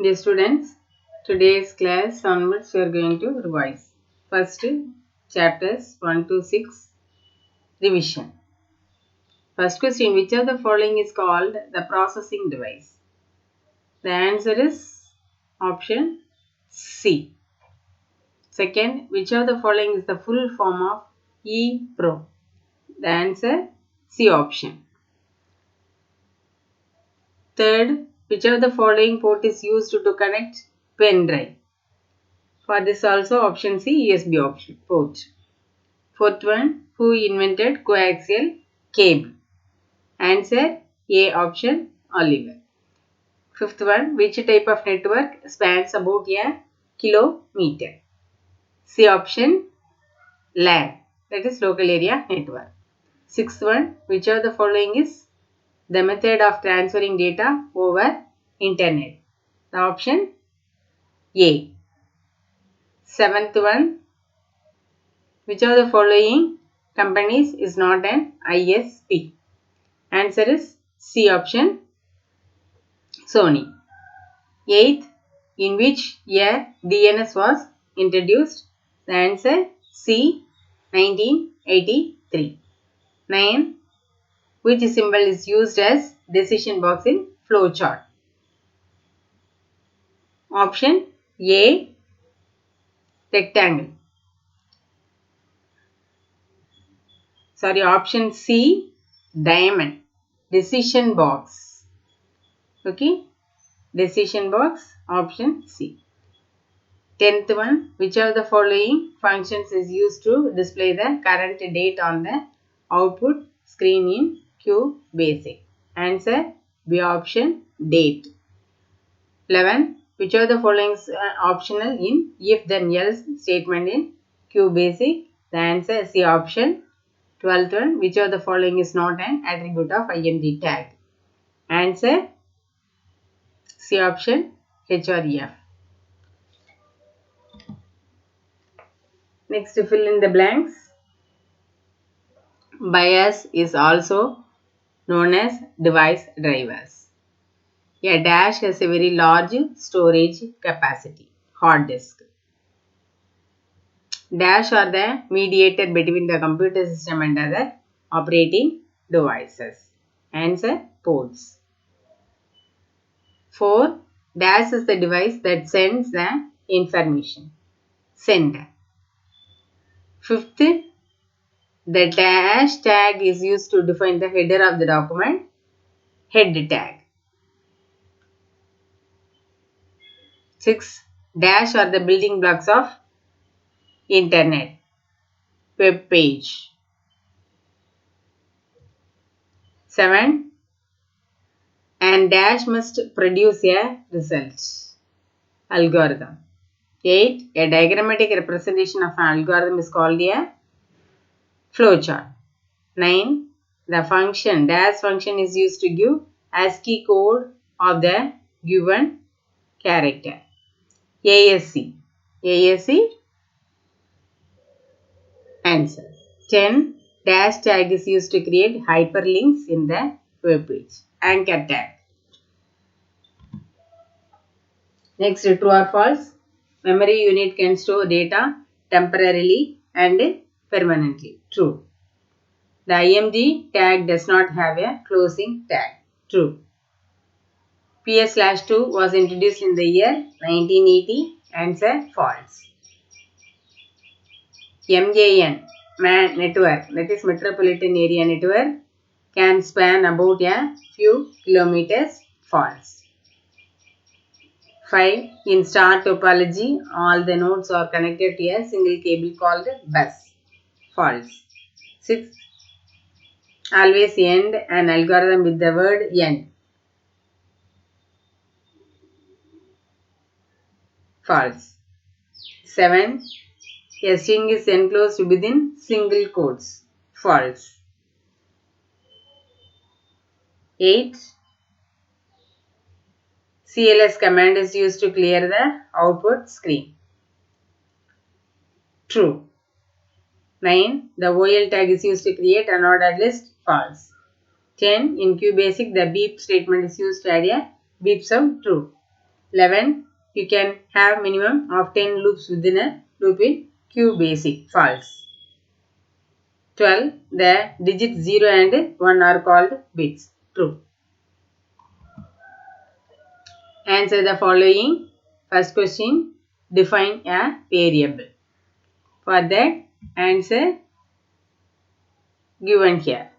Dear students, today's class onwards we are going to revise. First chapters 1 to 6 revision. First question, which of the following is called the processing device? The answer is option C. Second, which of the following is the full form of ePRO? The answer C option. Third, which of the following port is used to connect pen drive? For this also option C, USB option port. Fourth one, who invented coaxial cable? Answer A option, Oliver. Fifth one, which type of network spans about a kilometer? C option, LAN, that is local area network. Sixth one, which of the following is the method of transferring data over internet? The option A. Seventh one, which of the following companies is not an ISP? Answer is C option, Sony. Eighth, in which year DNS was introduced? The answer C, 1983. 9. Which symbol is used as decision box in flowchart? Option A, rectangle. Option C, diamond. Decision box. Okay. Decision box, option C. 10th one, which of the following functions is used to display the current date on the output screen in QBasic? Answer B option, date. 11. Which of the following is optional in if then else statement in QBasic? The answer is C option. 12th one, which of the following is not an attribute of INT tag? Answer C option, href. Next, fill in the blanks. BIOS is also known as device drivers. A dash has a very large storage capacity, hard disk. Dash are the mediator between the computer system and other operating devices. Answer ports. 4. Dash is the device that sends the information. Sender. 5th, the dash tag is used to define the header of the document. Head tag. 6. Dash are the building blocks of internet. Web page. 7. And dash must produce a result. Algorithm. 8. A diagrammatic representation of an algorithm is called a flowchart. 9. The function dash function is used to give ASCII code of the given character. ASC. ASC answer. 10. Dash tag is used to create hyperlinks in the web page. Anchor tag. Next, true or false? Memory unit can store data temporarily and permanently. True. The IMG tag does not have a closing tag. True. PS/2 was introduced in the year 1980. Answer false. MAN network, that is metropolitan area network, can span about a few kilometers. False. 5. In star topology, all the nodes are connected to a single cable called bus. False. 6. Always end an algorithm with the word end. False. 7. A string is enclosed within single quotes. False. 8. CLS command is used to clear the output screen. True. 9. The OL tag is used to create an ordered list. False. 10. In QBasic, the beep statement is used to add a beep sound. True. 11. You can have minimum of 10 loops within a loop in Q basic. False. 12. The digits 0 and 1 are called bits. True. Answer the following. First question. Define a variable. For that, answer given here.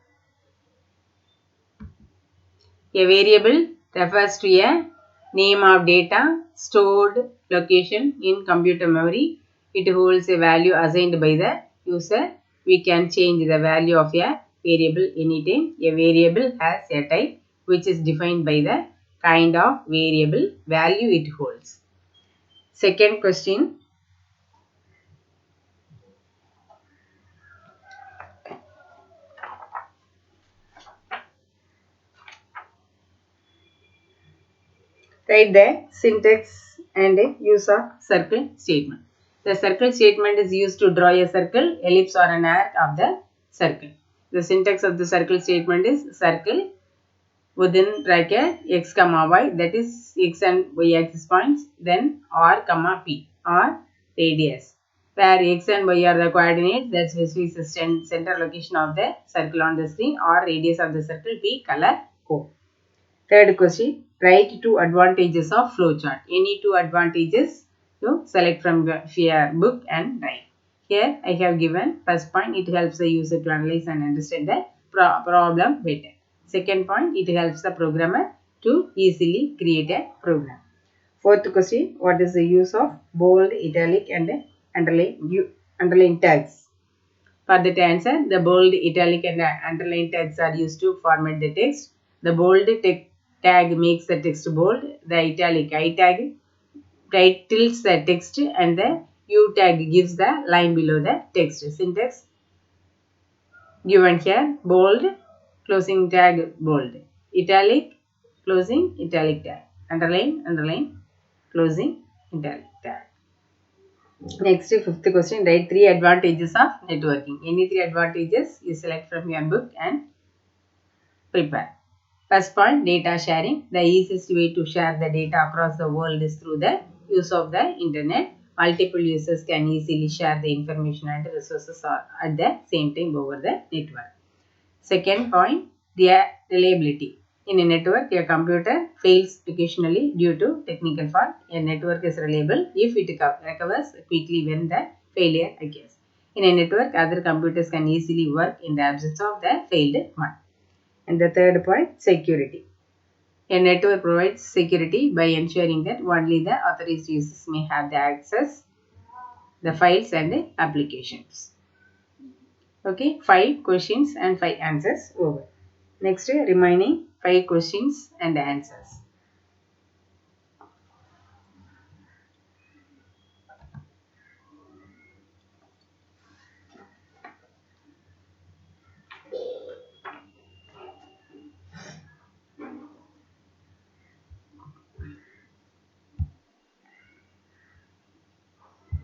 A variable refers to a name of data stored location in computer memory. It holds a value assigned by the user. We can change the value of a variable anytime. A variable has a type which is defined by the kind of variable value it holds. Second question. Write the syntax and use of circle statement. The circle statement is used to draw a circle, ellipse or an arc of the circle. The syntax of the circle statement is circle within bracket x comma y, that is x and y axis points, then r comma p or radius, where x and y are the coordinates that specifies the center location of the circle on the screen, or radius of the circle, p color code. Third question, write 2 advantages of flowchart. Any 2 advantages you select from your book and write. Here I have given first point, it helps the user to analyze and understand the problem better. Second point, it helps the programmer to easily create a program. Fourth question, what is the use of bold, italic and underline tags? For that answer, the bold, italic and underline tags are used to format the text. The bold tag makes the text bold. The italic I tag titles the text, and the U tag gives the line below the text. Syntax given here: bold, closing tag bold, italic, closing italic tag, underline, closing italic tag. Next, fifth question, write 3 advantages of networking. Any 3 advantages you select from your book and prepare. First point, data sharing. The easiest way to share the data across the world is through the use of the internet. Multiple users can easily share the information and resources at the same time over the network. Second point, reliability. In a network, a computer fails occasionally due to technical fault. A network is reliable if it recovers quickly when the failure occurs. In a network, other computers can easily work in the absence of the failed one. And the third point, security. A network provides security by ensuring that only the authorized users may have the access the files and applications. Okay, 5 questions and 5 answers over. Next, remaining 5 questions and answers.